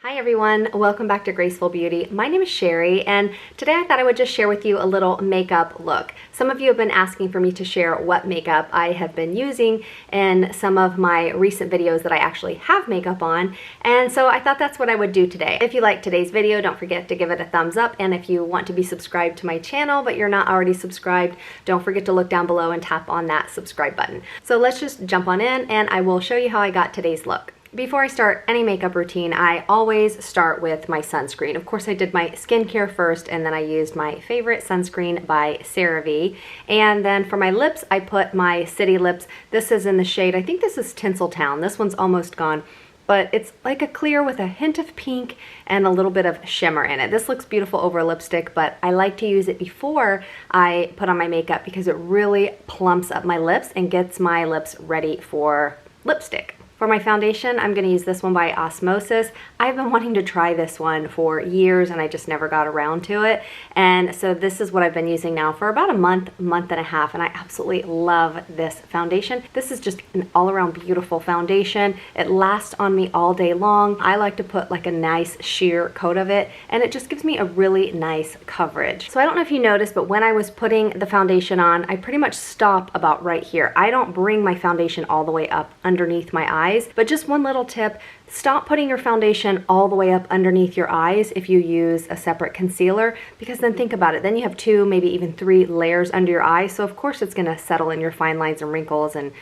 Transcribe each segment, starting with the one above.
Hi everyone, welcome back to Graceful Beauty. My name is Sherry and today I thought I would just share with you a little makeup look. Some of you have been asking for me to share what makeup I have been using in some of my recent videos that I actually have makeup on, and so I thought that's what I would do today. If you like today's video, don't forget to give it a thumbs up, and if you want to be subscribed to my channel but you're not already subscribed, don't forget to look down below and tap on that subscribe button. So let's just jump on in and I will show you how I got today's look. Before I start any makeup routine, I always start with my sunscreen. Of course, I did my skincare first, and then I used my favorite sunscreen by CeraVe. And then for my lips, I put my City Lips. This is in the shade, I think this is Tinseltown. This one's almost gone, but it's like a clear with a hint of pink and a little bit of shimmer in it. This looks beautiful over lipstick, but I like to use it before I put on my makeup because it really plumps up my lips and gets my lips ready for lipstick. For my foundation, I'm going to use this one by Osmosis. I've been wanting to try this one for years and I just never got around to it. And so this is what I've been using now for about a month and a half, and I absolutely love this foundation. This is just an all-around beautiful foundation. It lasts on me all day long. I like to put like a nice sheer coat of it, and it just gives me a really nice coverage. So I don't know if you noticed, but when I was putting the foundation on, I pretty much stop about right here. I don't bring my foundation all the way up underneath my eyes. But just one little tip, stop putting your foundation all the way up underneath your eyes if you use a separate concealer, because then think about it, then you have 2, maybe even 3 layers under your eyes, so of course it's going to settle in your fine lines and wrinkles, and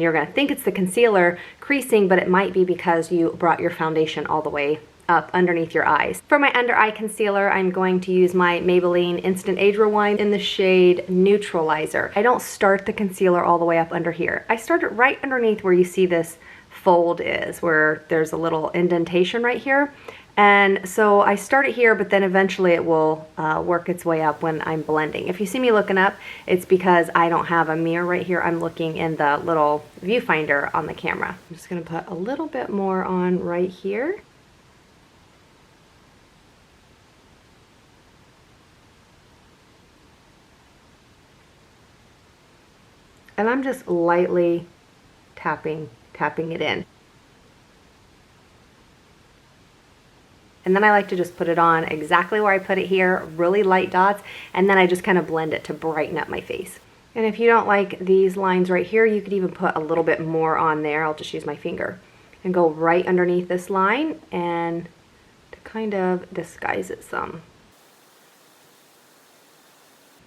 you're going to think it's the concealer creasing, but it might be because you brought your foundation all the way up underneath your eyes. For my under eye concealer, I'm going to use my Maybelline Instant Age Rewind in the shade Neutralizer. I don't start the concealer all the way up under here. I start it right underneath where you see this fold is, where there's a little indentation right here. And so I start it here, but then eventually it will work its way up when I'm blending. If you see me looking up, it's because I don't have a mirror right here. I'm looking in the little viewfinder on the camera. I'm just gonna put a little bit more on right here. And I'm just lightly tapping it in. And then I like to just put it on exactly where I put it here, really light dots, and then I just kind of blend it to brighten up my face. And if you don't like these lines right here, you could even put a little bit more on there. I'll just use my finger and go right underneath this line and to kind of disguise it some.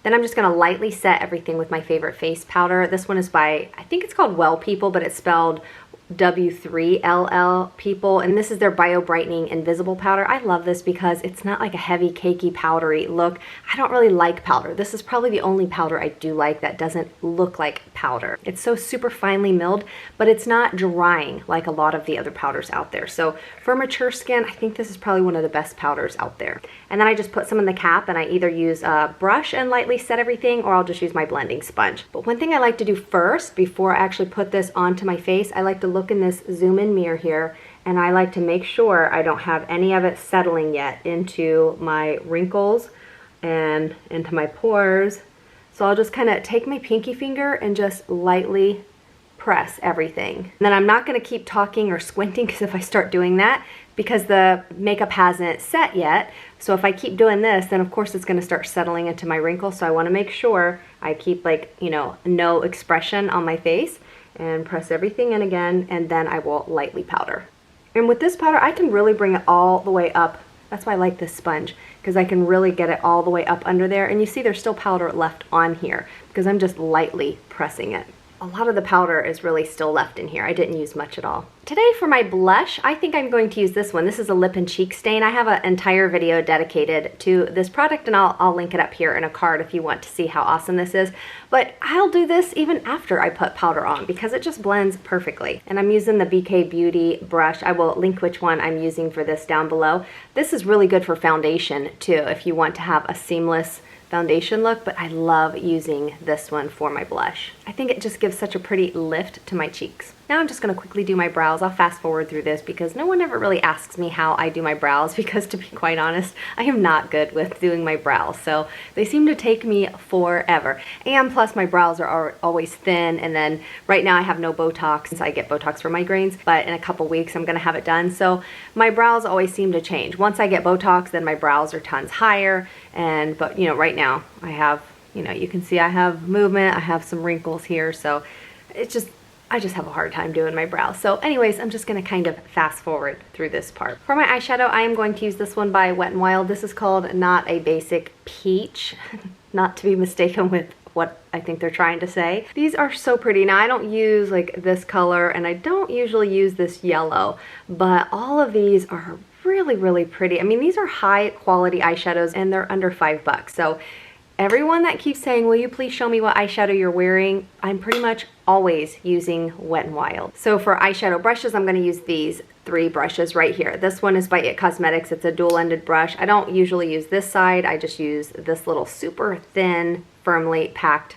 Then I'm just going to lightly set everything with my favorite face powder. This one is by, I think it's called Well People, but it's spelled W3LL People, and this is their Bio Brightening Invisible Powder. I love this because it's not like a heavy, cakey, powdery look. I don't really like powder. This is probably the only powder I do like that doesn't look like powder. It's so super finely milled, but it's not drying like a lot of the other powders out there. So for mature skin, I think this is probably one of the best powders out there. And then I just put some in the cap, and I either use a brush and lightly set everything, or I'll just use my blending sponge. But one thing I like to do first, before I actually put this onto my face, I like to look in this zoom in mirror here, and I like to make sure I don't have any of it settling yet into my wrinkles and into my pores. So I'll just kind of take my pinky finger and just lightly press everything. And then I'm not going to keep talking or squinting, because if I start doing that, because the makeup hasn't set yet, so if I keep doing this, then of course it's going to start settling into my wrinkles. So I want to make sure I keep, like, you know, no expression on my face, and press everything in again, and then I will lightly powder. And with this powder, I can really bring it all the way up. That's why I like this sponge, because I can really get it all the way up under there, and you see there's still powder left on here because I'm just lightly pressing it. A lot of the powder is really still left in here. I didn't use much at all. Today for my blush, I think I'm going to use this one. This is a lip and cheek stain. I have an entire video dedicated to this product, and I'll link it up here in a card if you want to see how awesome this is. But I'll do this even after I put powder on because it just blends perfectly. And I'm using the BK Beauty brush. I will link which one I'm using for this down below. This is really good for foundation too, if you want to have a seamless foundation look, but I love using this one for my blush. I think it just gives such a pretty lift to my cheeks. Now I'm just going to quickly do my brows. I'll fast forward through this because no one ever really asks me how I do my brows because, to be quite honest, I am not good with doing my brows. So they seem to take me forever. And plus my brows are always thin, and then right now I have no Botox since I get Botox for migraines, but in a couple weeks I'm going to have it done. So my brows always seem to change. Once I get Botox, then my brows are tons higher. But you know, right now I have, you know, you can see I have movement, I have some wrinkles here. So I just have a hard time doing my brows. So anyways, I'm just gonna kind of fast forward through this part. For my eyeshadow, I am going to use this one by Wet n Wild. This is called Not a Basic Peach, not to be mistaken with what I think they're trying to say. These are so pretty. Now I don't use like this color, and I don't usually use this yellow, but all of these are really, really pretty. I mean, these are high quality eyeshadows and they're under $5. So everyone that keeps saying, will you please show me what eyeshadow you're wearing? I'm pretty much always using Wet n Wild. So for eyeshadow brushes, I'm gonna use these 3 brushes right here. This one is by It Cosmetics. It's a dual-ended brush. I don't usually use this side. I just use this little super thin, firmly packed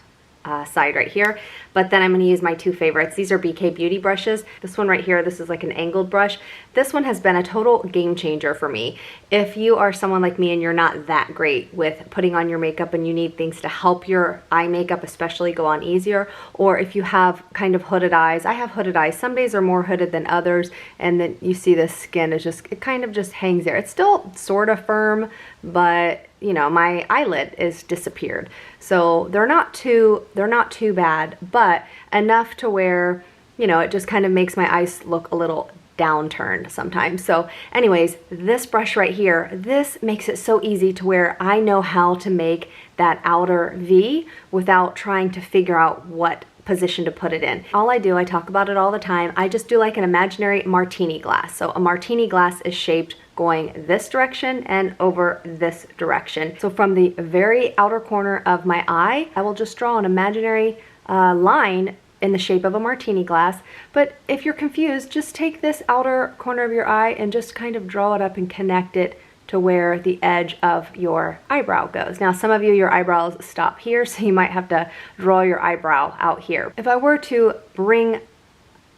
side right here. But then I'm going to use my 2 favorites. These are BK Beauty brushes. This one right here, this is like an angled brush. This one has been a total game changer for me. If you are someone like me and you're not that great with putting on your makeup and you need things to help your eye makeup especially go on easier, or if you have kind of hooded eyes, I have hooded eyes. Some days are more hooded than others, and then you see this skin is just, it kind of just hangs there. It's still sort of firm, but you know, my eyelid is disappeared. So they're not too bad, but enough to where, you know, it just kind of makes my eyes look a little downturned sometimes. So anyways, this brush right here, this makes it so easy to where I know how to make that outer V without trying to figure out what position to put it in. All I do, I talk about it all the time, I just do like an imaginary martini glass. So a martini glass is shaped going this direction and over this direction. So from the very outer corner of my eye, I will just draw an imaginary line in the shape of a martini glass. But if you're confused, just take this outer corner of your eye and just kind of draw it up and connect it to where the edge of your eyebrow goes. Now, some of you, your eyebrows stop here, so you might have to draw your eyebrow out here. If I were to bring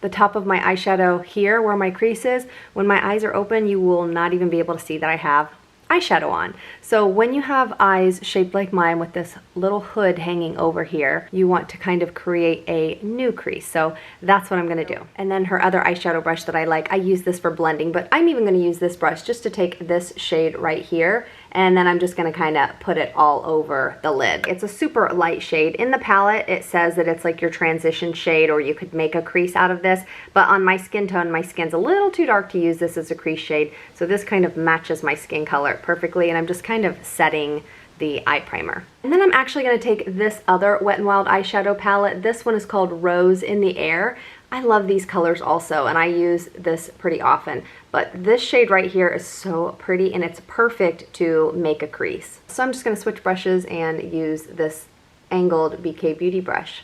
the top of my eyeshadow here where my crease is, when my eyes are open, you will not even be able to see that I have eyeshadow on. So when you have eyes shaped like mine with this little hood hanging over here, you want to kind of create a new crease. So that's what I'm gonna do. And then her other eyeshadow brush that I like, I use this for blending, but I'm even gonna use this brush just to take this shade right here, and then I'm just gonna kind of put it all over the lid. It's a super light shade. In the palette, it says that it's like your transition shade, or you could make a crease out of this, but on my skin tone, my skin's a little too dark to use this as a crease shade, so this kind of matches my skin color perfectly, and I'm just kind of setting the eye primer. And then I'm actually gonna take this other Wet n Wild eyeshadow palette. This one is called Rose in the Air. I love these colors also, and I use this pretty often. But this shade right here is so pretty, and it's perfect to make a crease. So I'm just gonna switch brushes and use this angled BK Beauty brush.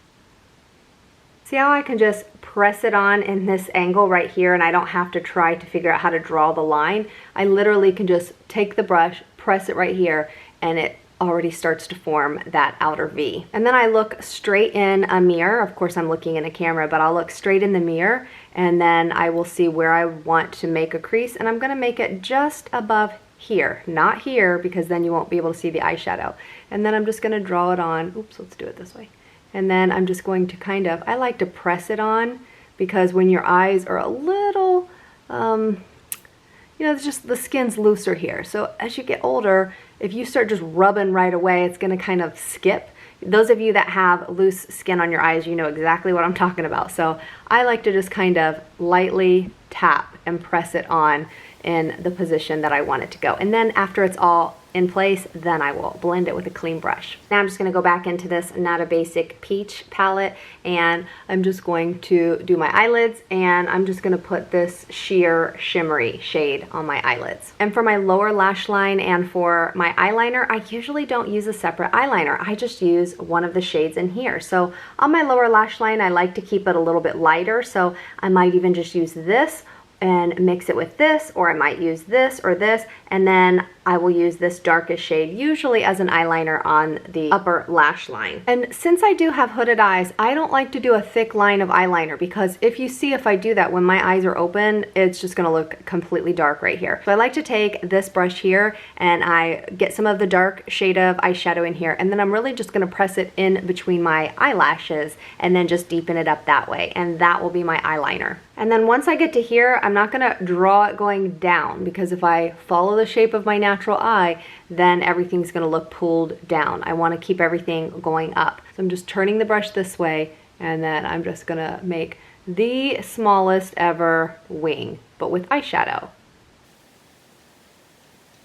See how I can just press it on in this angle right here, and I don't have to try to figure out how to draw the line. I literally can just take the brush, press it right here, and it already starts to form that outer V. And then I look straight in a mirror. Of course, I'm looking in a camera, but I'll look straight in the mirror, and then I will see where I want to make a crease, and I'm gonna make it just above here, not here, because then you won't be able to see the eyeshadow. And then I'm just gonna draw it on. Oops, let's do it this way. And then I'm just going to kind of, I like to press it on, because when your eyes are a little, you know, it's just the skin's looser here. So as you get older, if you start just rubbing right away, it's gonna kind of skip. Those of you that have loose skin on your eyes, you know exactly what I'm talking about. So I like to just kind of lightly tap and press it on in the position that I want it to go. And then after it's all in place, then I will blend it with a clean brush. Now I'm just gonna go back into this Not a Basic Peach palette, and I'm just going to do my eyelids, and I'm just gonna put this sheer shimmery shade on my eyelids. And for my lower lash line and for my eyeliner, I usually don't use a separate eyeliner. I just use one of the shades in here. So on my lower lash line, I like to keep it a little bit lighter, so I might even just use this, and mix it with this, or I might use this or this, and then I will use this darkest shade, usually as an eyeliner on the upper lash line. And since I do have hooded eyes, I don't like to do a thick line of eyeliner, because if you see, if I do that when my eyes are open, it's just gonna look completely dark right here. So I like to take this brush here and I get some of the dark shade of eyeshadow in here, and then I'm really just gonna press it in between my eyelashes and then just deepen it up that way, and that will be my eyeliner. And then once I get to here, I'm not gonna draw it going down, because if I follow the shape of my natural eye, then everything's gonna look pulled down. I wanna keep everything going up. So I'm just turning the brush this way, and then I'm just gonna make the smallest ever wing, but with eyeshadow.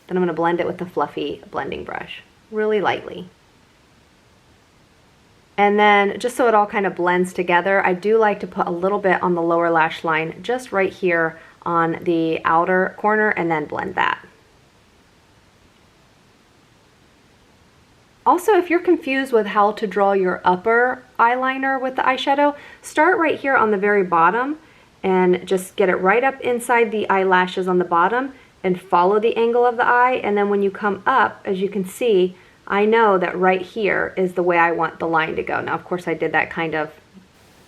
Then I'm gonna blend it with the fluffy blending brush, really lightly. And then just so it all kind of blends together, I do like to put a little bit on the lower lash line, just right here on the outer corner, and then blend that. Also, if you're confused with how to draw your upper eyeliner with the eyeshadow, start right here on the very bottom and just get it right up inside the eyelashes on the bottom and follow the angle of the eye. And then when you come up, as you can see, I know that right here is the way I want the line to go. Now, of course, I did that kind of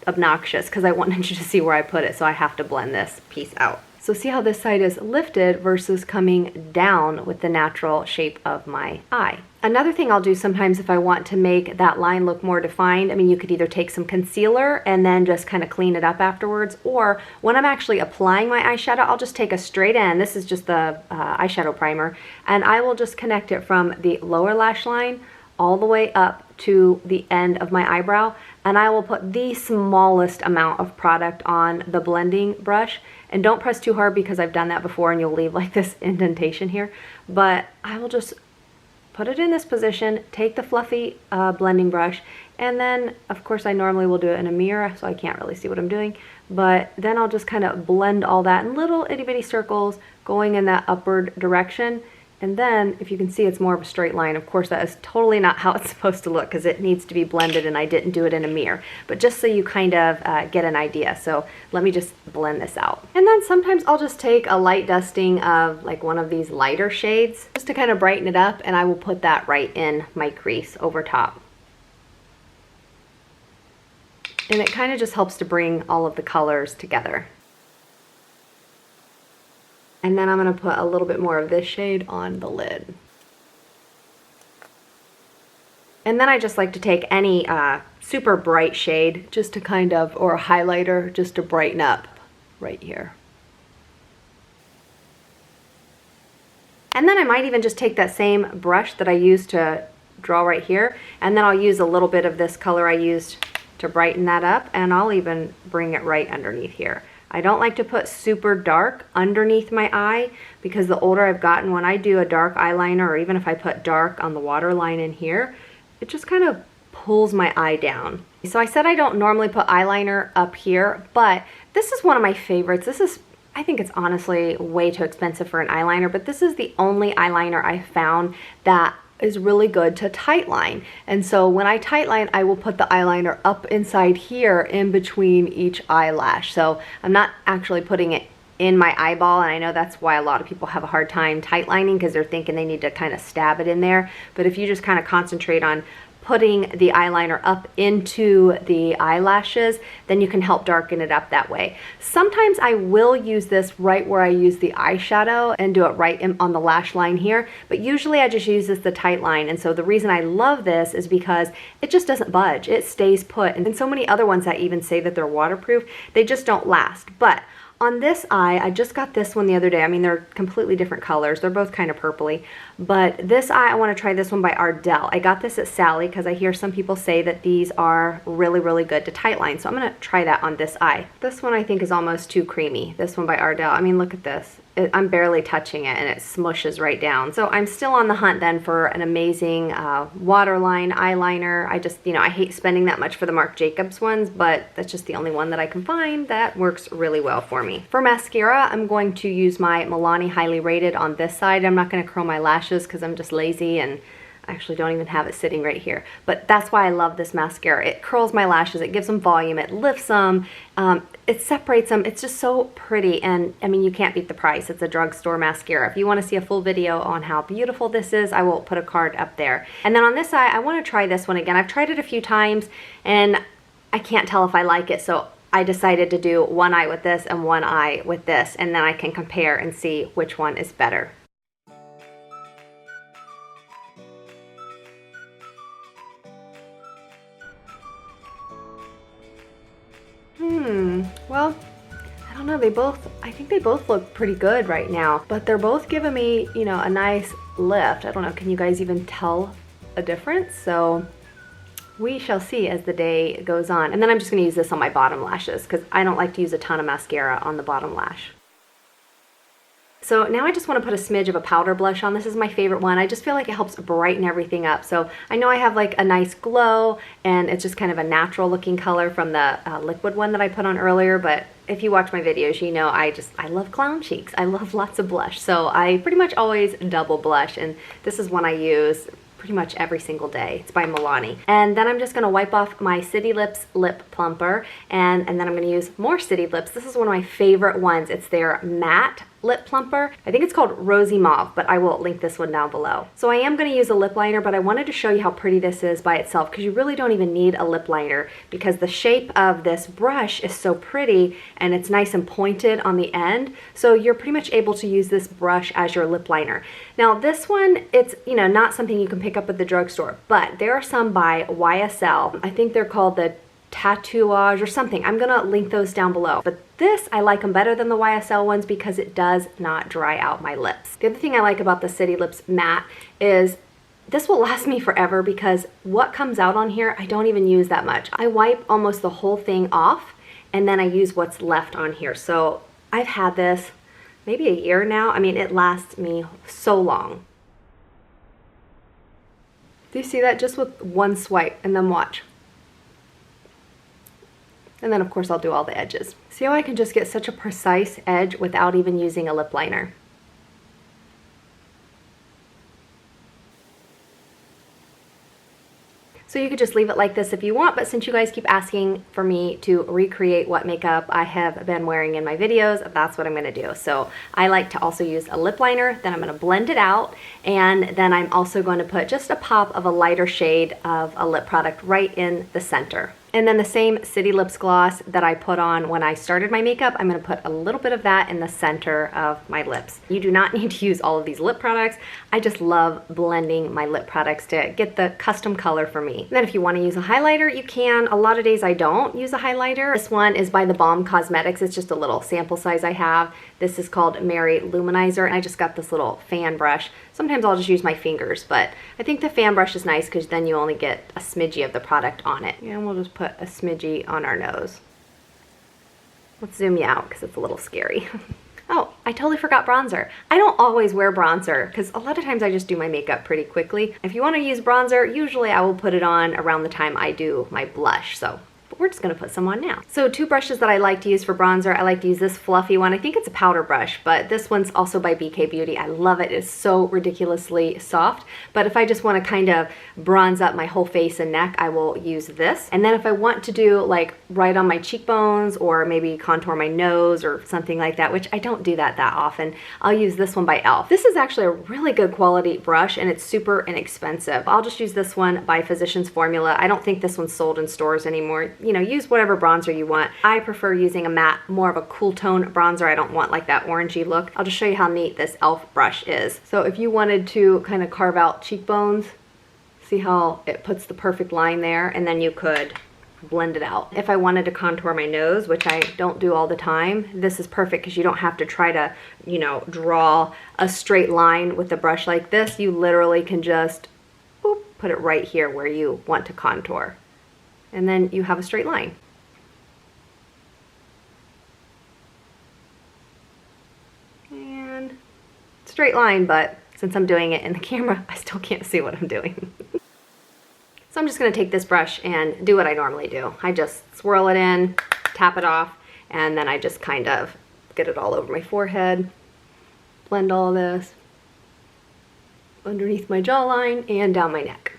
obnoxious because I wanted you to see where I put it, so I have to blend this piece out. So see how this side is lifted versus coming down with the natural shape of my eye. Another thing I'll do sometimes if I want to make that line look more defined, I mean, you could either take some concealer and then just kind of clean it up afterwards, or when I'm actually applying my eyeshadow, I'll just take a straight end. This is just the eyeshadow primer, and I will just connect it from the lower lash line all the way up to the end of my eyebrow, and I will put the smallest amount of product on the blending brush. And don't press too hard, because I've done that before and you'll leave like this indentation here. But I will just put it in this position, take the fluffy blending brush, and then of course I normally will do it in a mirror so I can't really see what I'm doing, but then I'll just kind of blend all that in little itty bitty circles going in that upward direction. And then if you can see, it's more of a straight line. Of course, that is totally not how it's supposed to look, because it needs to be blended and I didn't do it in a mirror, but just so you kind of get an idea. So let me just blend this out. And then sometimes I'll just take a light dusting of like one of these lighter shades just to kind of brighten it up, and I will put that right in my crease over top. And it kind of just helps to bring all of the colors together. And then I'm going to put a little bit more of this shade on the lid. And then I just like to take any super bright shade just to kind of, or a highlighter just to brighten up right here. And then I might even just take that same brush that I used to draw right here, and then I'll use a little bit of this color I used to brighten that up, and I'll even bring it right underneath here. I don't like to put super dark underneath my eye, because the older I've gotten, when I do a dark eyeliner, or even if I put dark on the waterline in here, it just kind of pulls my eye down. So I said I don't normally put eyeliner up here, but this is one of my favorites. This is, I think it's honestly way too expensive for an eyeliner, but this is the only eyeliner I found that is really good to tightline. And so when I tightline, I will put the eyeliner up inside here in between each eyelash. So I'm not actually putting it in my eyeball, and I know that's why a lot of people have a hard time tightlining, because they're thinking they need to kind of stab it in there. But if you just kind of concentrate on putting the eyeliner up into the eyelashes, then you can help darken it up that way. Sometimes I will use this right where I use the eyeshadow and do it right on the lash line here, but usually I just use this the tight line. And so the reason I love this is because it just doesn't budge, it stays put. And so many other ones that even say that they're waterproof, they just don't last. But on this eye, I just got this one the other day. I mean, they're completely different colors. They're both kind of purpley. But this eye, I want to try this one by Ardell. I got this at Sally because I hear some people say that these are really, really good to tightline. So I'm going to try that on this eye. This one I think is almost too creamy. This one by Ardell. I mean, look at this. I'm barely touching it and it smushes right down. So I'm still on the hunt then for an amazing waterline eyeliner. I just, I hate spending that much for the Marc Jacobs ones, but that's just the only one that I can find that works really well for me. For mascara, I'm going to use my Milani Highly Rated on this side. I'm not going to curl my lashes because I'm just lazy and I actually don't even have it sitting right here, but that's why I love this mascara. It curls my lashes, it gives them volume, it lifts them, it separates them. It's just so pretty, and I mean, you can't beat the price. It's a drugstore mascara. If you want to see a full video on how beautiful this is, I will put a card up there. And then on this eye, I want to try this one again. I've tried it a few times, and I can't tell if I like it, so I decided to do one eye with this and one eye with this, and then I can compare and see which one is better. Well, I don't know, I think they both look pretty good right now, but they're both giving me, you know, a nice lift. I don't know, can you guys even tell a difference? So we shall see as the day goes on. And then I'm just gonna use this on my bottom lashes because I don't like to use a ton of mascara on the bottom lash. So now I just want to put a smidge of a powder blush on. This is my favorite one. I just feel like it helps brighten everything up. So I know I have like a nice glow, and it's just kind of a natural looking color from the liquid one that I put on earlier, but if you watch my videos, you know I love clown cheeks. I love lots of blush. So I pretty much always double blush, and this is one I use pretty much every single day. It's by Milani. And then I'm just gonna wipe off my City Lips Lip Plumper, and then I'm gonna use more City Lips. This is one of my favorite ones. It's their matte lip plumper. I think it's called Rosy Mauve, but I will link this one down below. So I am going to use a lip liner, but I wanted to show you how pretty this is by itself, because you really don't even need a lip liner, because the shape of this brush is so pretty and it's nice and pointed on the end. So you're pretty much able to use this brush as your lip liner. Now this one, it's, you know, not something you can pick up at the drugstore, but there are some by YSL. I think they're called the Tatouage or something. I'm gonna link those down below. But this, I like them better than the YSL ones because it does not dry out my lips. The other thing I like about the City Lips Matte is this will last me forever, because what comes out on here, I don't even use that much. I wipe almost the whole thing off, and then I use what's left on here. So I've had this maybe a year now. I mean, it lasts me so long. Do you see that? Just with one swipe, and then watch. And then of course I'll do all the edges. See how I can just get such a precise edge without even using a lip liner? So you could just leave it like this if you want, but since you guys keep asking for me to recreate what makeup I have been wearing in my videos, that's what I'm gonna do. So I like to also use a lip liner, then I'm gonna blend it out, and then I'm also going to put just a pop of a lighter shade of a lip product right in the center. And then the same City Lips gloss that I put on when I started my makeup, I'm gonna put a little bit of that in the center of my lips. You do not need to use all of these lip products. I just love blending my lip products to get the custom color for me. And then if you wanna use a highlighter, you can. A lot of days I don't use a highlighter. This one is by the Balm Cosmetics. It's just a little sample size I have. This is called Mary Luminizer, and I just got this little fan brush. Sometimes I'll just use my fingers, but I think the fan brush is nice because then you only get a smidgy of the product on it. And we'll just put a smidgy on our nose. Let's zoom you out because it's a little scary. Oh, I totally forgot bronzer. I don't always wear bronzer because a lot of times I just do my makeup pretty quickly. If you want to use bronzer, usually I will put it on around the time I do my blush. So we're just gonna put some on now. So two brushes that I like to use for bronzer, I like to use this fluffy one. I think it's a powder brush, but this one's also by BK Beauty. I love it. It's so ridiculously soft. But if I just wanna kind of bronze up my whole face and neck, I will use this. And then if I want to do like right on my cheekbones or maybe contour my nose or something like that, which I don't do that often, I'll use this one by e.l.f. This is actually a really good quality brush and it's super inexpensive. I'll just use this one by Physicians Formula. I don't think this one's sold in stores anymore. You know, use whatever bronzer you want. I prefer using a matte, more of a cool tone bronzer. I don't want like that orangey look. I'll just show you how neat this e.l.f. brush is. So if you wanted to kind of carve out cheekbones, see how it puts the perfect line there, and then you could blend it out. If I wanted to contour my nose, which I don't do all the time, this is perfect because you don't have to try to, you know, draw a straight line with the brush like this. You literally can just boop, put it right here where you want to contour. And then you have a straight line. And straight line, but since I'm doing it in the camera, I still can't see what I'm doing. So I'm just gonna take this brush and do what I normally do. I just swirl it in, tap it off, and then I just kind of get it all over my forehead, blend all this. underneath my jawline and down my neck.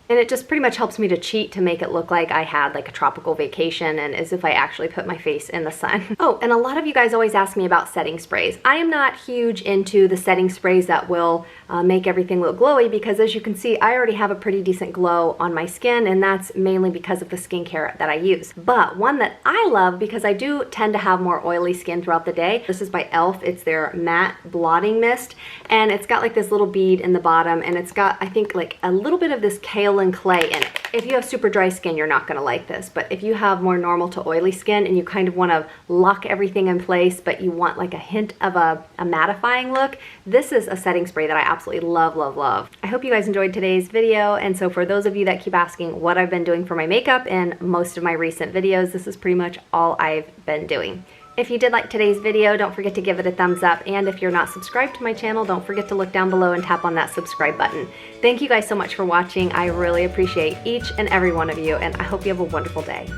And it just pretty much helps me to cheat to make it look like I had like a tropical vacation and as if I actually put my face in the sun. Oh, and a lot of you guys always ask me about setting sprays. I am not huge into the setting sprays that will make everything look glowy because as you can see, I already have a pretty decent glow on my skin and that's mainly because of the skincare that I use. But one that I love because I do tend to have more oily skin throughout the day. This is by e.l.f. It's their matte blotting mist and it's got like this little bead in the bottom and it's got, I think, like a little bit of this kaolin clay in it. If you have super dry skin, you're not gonna like this, but if you have more normal to oily skin and you kind of wanna lock everything in place, but you want like a hint of a mattifying look, this is a setting spray that I absolutely love, love, love. I hope you guys enjoyed today's video, and so for those of you that keep asking what I've been doing for my makeup in most of my recent videos, this is pretty much all I've been doing. If you did like today's video, don't forget to give it a thumbs up, and if you're not subscribed to my channel, don't forget to look down below and tap on that subscribe button. Thank you guys so much for watching. I really appreciate each and every one of you, and I hope you have a wonderful day.